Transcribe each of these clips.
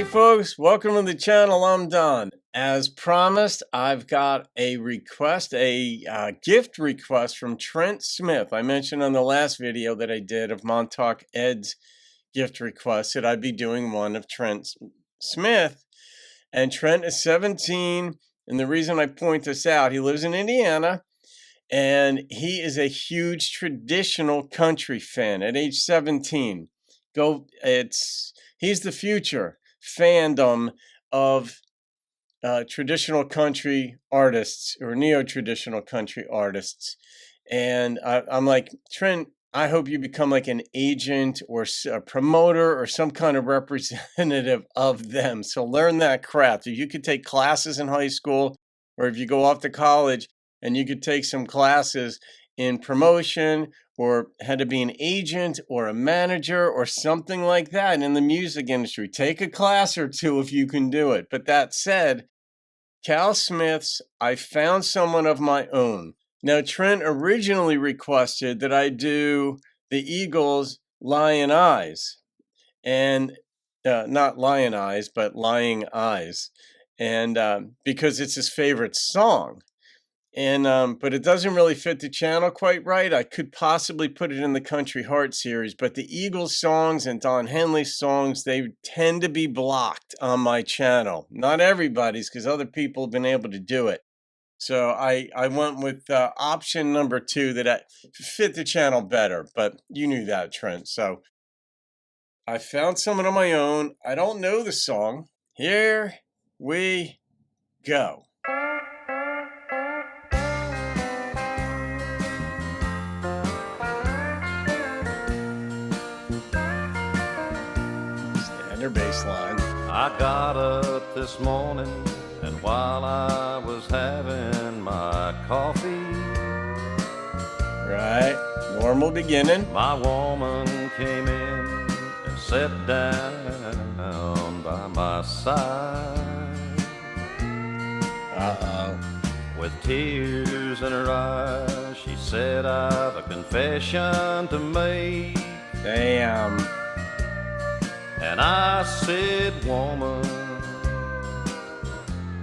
Howdy folks, welcome to the channel. I'm Don. As promised, I've got a request, a gift request from Trent Smith. I mentioned on the last video that I did of Montauk Ed's gift request that I'd be doing one of Trent Smith. And Trent is 17, and the reason I point this out, he lives in Indiana, and he is a huge traditional country fan at age 17. He's the future fandom of traditional country artists or neo-traditional country artists. And I'm like, Trent, I hope you become like an agent or a promoter or some kind of representative of them. So learn that craft. If you could take classes in high school, or if you go off to college and you could take some classes in promotion or how to be an agent or a manager or something like that in the music industry. Take a class or two if you can do it. But that said, Cal Smith's I Found Someone of My Own. Now, Trent originally requested that I do the Eagles' Lion Eyes. And not Lion Eyes, but Lying Eyes. And because it's his favorite song. And but it doesn't really fit the channel quite right. I could possibly put it in the Country Heart series, but the Eagles songs and Don Henley's songs, they tend to be blocked on my channel. Not everybody's, because other people have been able to do it. So I went with option number 2 that fit the channel better, but you knew that, Trent. So I Found Someone on My Own. I don't know the song. Here we go. Bass line. I got up this morning, and while I was having my coffee, right, normal beginning, my woman came in and sat down by my side. With tears in her eyes, she said, I've a confession to make. Damn. And I said, woman,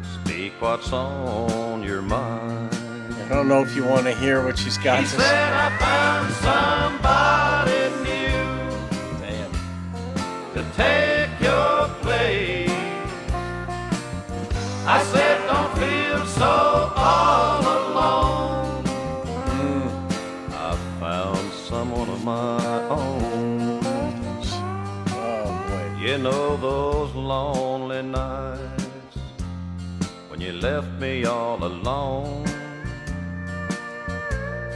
speak what's on your mind. I don't know if you want to hear what she's got to say. She said, I found somebody new. Damn. To take your place. I said, don't feel so all alone. I found someone of my own. You know those lonely nights when you left me all alone.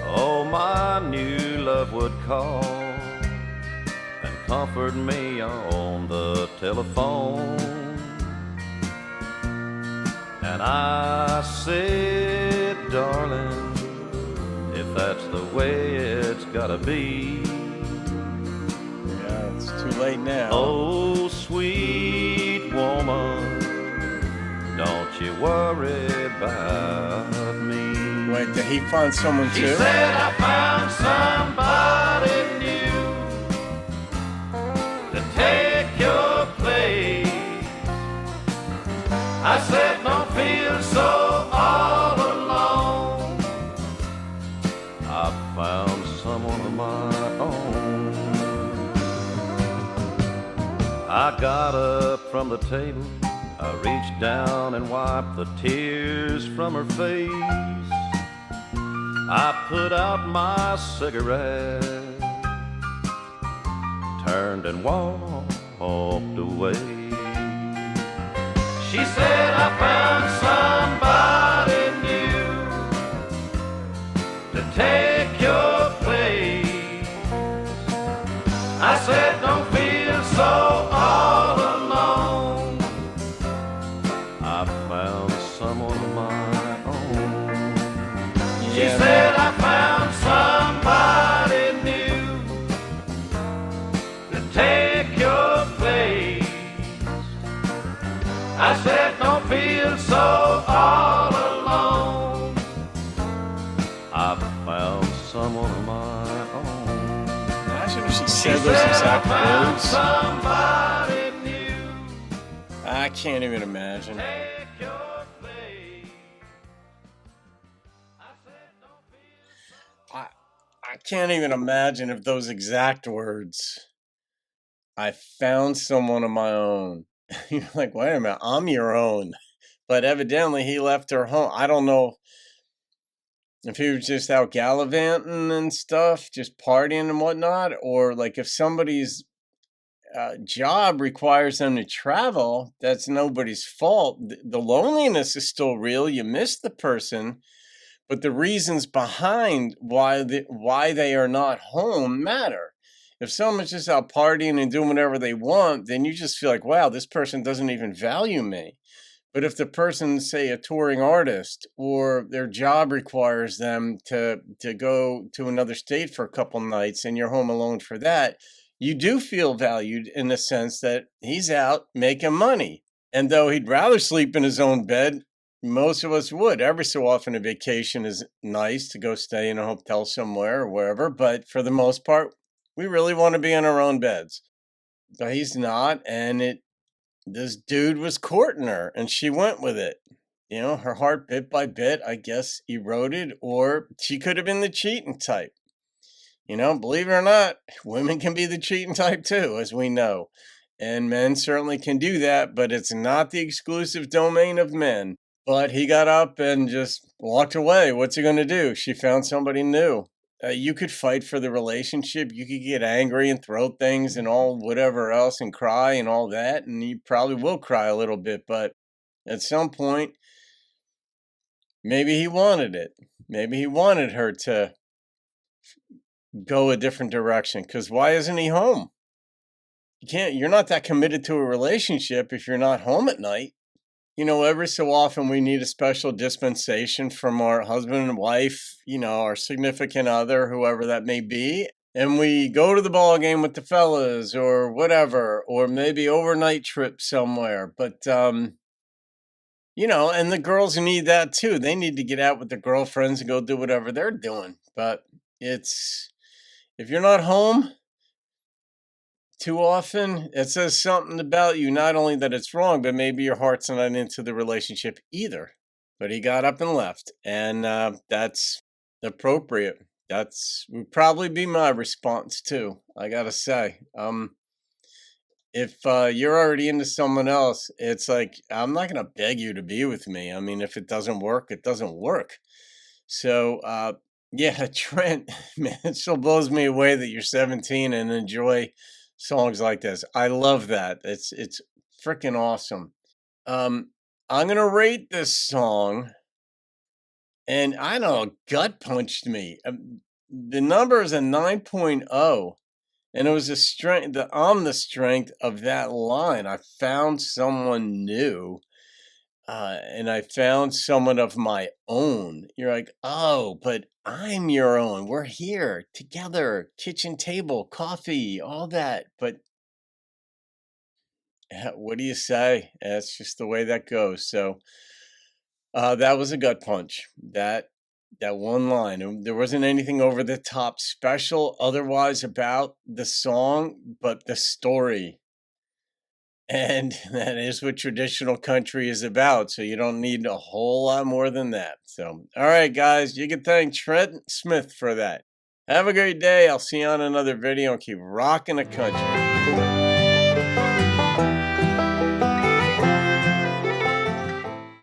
Oh, my new love would call and comfort me on the telephone. And I said, darling, if that's the way it's gotta be, it's too late now. Oh, sweet woman, don't you worry about me. Wait, did he find someone too? She said, I found somebody new to take your place. I said, don't feel so all alone. I found someone of my own. I got up from the table, I reached down and wiped the tears from her face. I put out my cigarette, turned and walked away. She said, I found somebody new to take your place. I said, don't feel so all alone. I found someone of my own. She said, I found somebody new to take your place. I said, don't feel so all alone. I found someone of my own. Imagine if she said those exact words. Somebody new I can't even imagine. I can't even imagine if those exact words, I found someone of my own. You're like, wait a minute, I'm your own. But evidently he left her home. I don't know if he was just out gallivanting and stuff, just partying and whatnot, or like if somebody's job requires them to travel, that's nobody's fault. The loneliness is still real. You miss the person, but the reasons behind why they are not home matter. If someone's just out partying and doing whatever they want, then you just feel like, wow, this person doesn't even value me. But if the person's, say, a touring artist, or their job requires them to go to another state for a couple nights and you're home alone for that, you do feel valued in the sense that he's out making money. And though he'd rather sleep in his own bed, most of us would. Every so often a vacation is nice to go stay in a hotel somewhere or wherever, but for the most part, we really want to be in our own beds. But he's not, and this dude was courting her, and she went with it. You know, her heart bit by bit, I guess, eroded, or she could have been the cheating type. You know, believe it or not, women can be the cheating type too, as we know. And men certainly can do that, but it's not the exclusive domain of men. But he got up and just walked away. What's he going to do? She found somebody new. You could fight for the relationship. You could get angry and throw things and all whatever else and cry and all that. And you probably will cry a little bit. But at some point, maybe he wanted it. Maybe he wanted her to go a different direction. Because why isn't he home? You're not that committed to a relationship if you're not home at night. You know, every so often we need a special dispensation from our husband and wife, you know, our significant other, whoever that may be. And we go to the ball game with the fellas or whatever, or maybe overnight trip somewhere. But, you know, and the girls need that too. They need to get out with their girlfriends and go do whatever they're doing. But if you're not home too often, it says something about you, not only that it's wrong, but maybe your heart's not into the relationship either. But he got up and left, and that's appropriate. That's would probably be my response too, I gotta say. If you're already into someone else, it's like, I'm not gonna beg you to be with me. I mean, if it doesn't work, it doesn't work. So yeah, Trent, man, it still blows me away that you're 17 and enjoy songs like this. I love that. It's freaking awesome. I'm gonna rate this song, and I don't know, gut punched me. The number is a 9.0, and it was on the strength of that line. I found someone new, and I found someone of my own. You're like, oh, but I'm your own. We're here together, kitchen table, coffee, all that. But what do you say? That's just the way that goes. So that was a gut punch. That one line. There wasn't anything over the top special otherwise about the song, but the story. And that is what traditional country is about. So you don't need a whole lot more than that. So, all right, guys, you can thank Trent Smith for that. Have a great day. I'll see you on another video and keep rocking the country.